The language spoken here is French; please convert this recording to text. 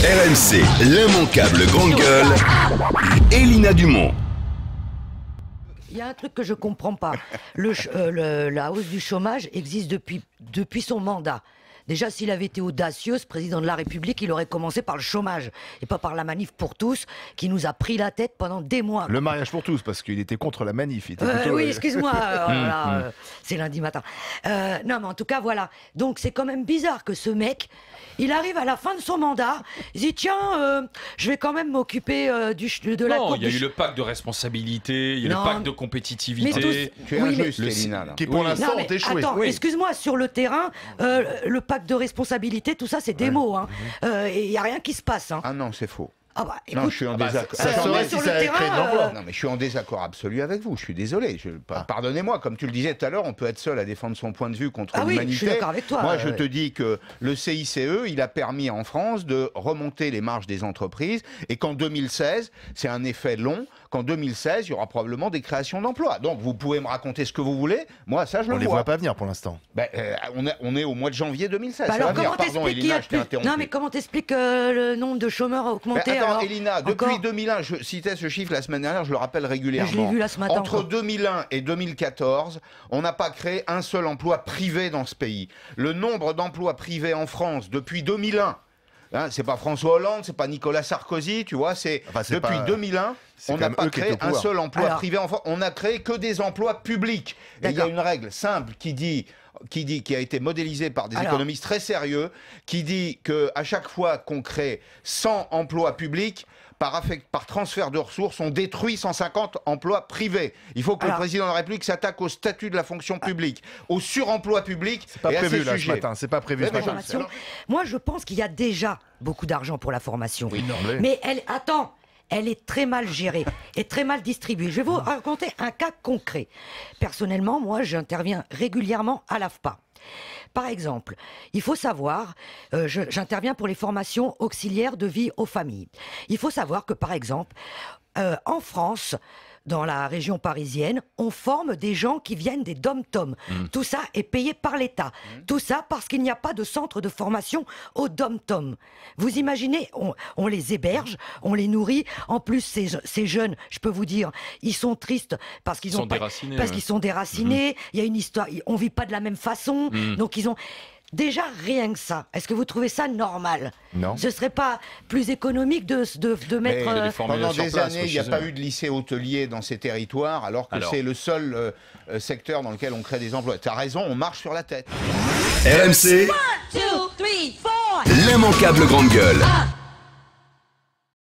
RMC, l'immanquable grande gueule, Elina Dumont. Il y a un truc que je comprends pas. La hausse du chômage existe depuis son mandat. Déjà, s'il avait été audacieux, ce président de la République, il aurait commencé par le chômage et pas par la manif pour tous qui nous a pris la tête pendant des mois. Le mariage pour tous, parce qu'il était contre la manif. Il était plutôt, oui, excuse-moi, c'est lundi matin. Non, mais en tout cas, voilà. Donc, c'est quand même bizarre que ce mec, il arrive à la fin de son mandat, il dit tiens, je vais quand même m'occuper de la Non, il y a eu le pacte de responsabilité, il y a eu le pacte de compétitivité. Tu es injuste, Elina, là. Qui pour l'instant ont échoué. Attends, excuse-moi, sur le terrain, le pacte de responsabilité, tout ça, c'est des mots. Et il n'y a rien qui se passe. Ah non, c'est faux. Ah bah, écoute, non, je suis en désaccord. Ça serait si ça avait créé de l'emploi. Non, mais je suis en désaccord absolu avec vous. Je suis désolé. Pardonnez-moi, comme tu le disais tout à l'heure, on peut être seul à défendre son point de vue contre l'humanité. Oui, je suis d'accord avec toi. Moi, je te dis que le CICE, il a permis en France de remonter les marges des entreprises et qu'en 2016, c'est un effet long, qu'en 2016, il y aura probablement des créations d'emplois. Donc, vous pouvez me raconter ce que vous voulez. Moi, ça, je le vois. On les voit pas venir pour l'instant. Ben, on est au mois de janvier 2016. Bah alors, comment Pardon, Elina, je t'ai interrompu. Non, mais comment t'expliques que le nombre de chômeurs a augmenté? Attends, Elina, depuis 2001, je citais ce chiffre la semaine dernière, je le rappelle régulièrement. Je l'ai vu là ce matin. Entre 2001 et 2014, on n'a pas créé un seul emploi privé dans ce pays. Le nombre d'emplois privés en France depuis 2001, hein, c'est pas François Hollande, c'est pas Nicolas Sarkozy, tu vois, depuis 2001, on n'a pas créé un seul emploi privé en France. On n'a créé que des emplois publics. Et il y a une règle simple qui a été modélisée par des économistes très sérieux, qui dit qu'à chaque fois qu'on crée 100 emplois publics, par transfert de ressources, on détruit 150 emplois privés. Il faut que le président de la République s'attaque au statut de la fonction publique, au suremploi public. C'est pas prévu là ce matin. C'est pas prévu ce matin. Moi, je pense qu'il y a déjà beaucoup d'argent pour la formation. Oui, mais elle est très mal gérée et très mal distribuée. Je vais vous raconter un cas concret. Personnellement, moi, j'interviens régulièrement à l'AFPA. Par exemple, il faut savoir, j'interviens pour les formations auxiliaires de vie aux familles. Il faut savoir que, par exemple, en France, dans la région parisienne, on forme des gens qui viennent des dom-toms. Tout ça est payé par l'État. Tout ça parce qu'il n'y a pas de centre de formation au dom-tom. Vous imaginez, on les héberge, on les nourrit. En plus, ces jeunes, je peux vous dire, ils sont tristes parce qu'ils sont déracinés. Il y a une histoire, on vit pas de la même façon. Donc ils ont... Déjà, rien que ça, est-ce que vous trouvez ça normal? Non. Ce serait pas plus économique de mettre... Pendant des années, il n'y a pas eu de lycée hôtelier dans ces territoires, alors que c'est le seul secteur dans lequel on crée des emplois. Tu as raison, on marche sur la tête. RMC, l'immanquable grande gueule.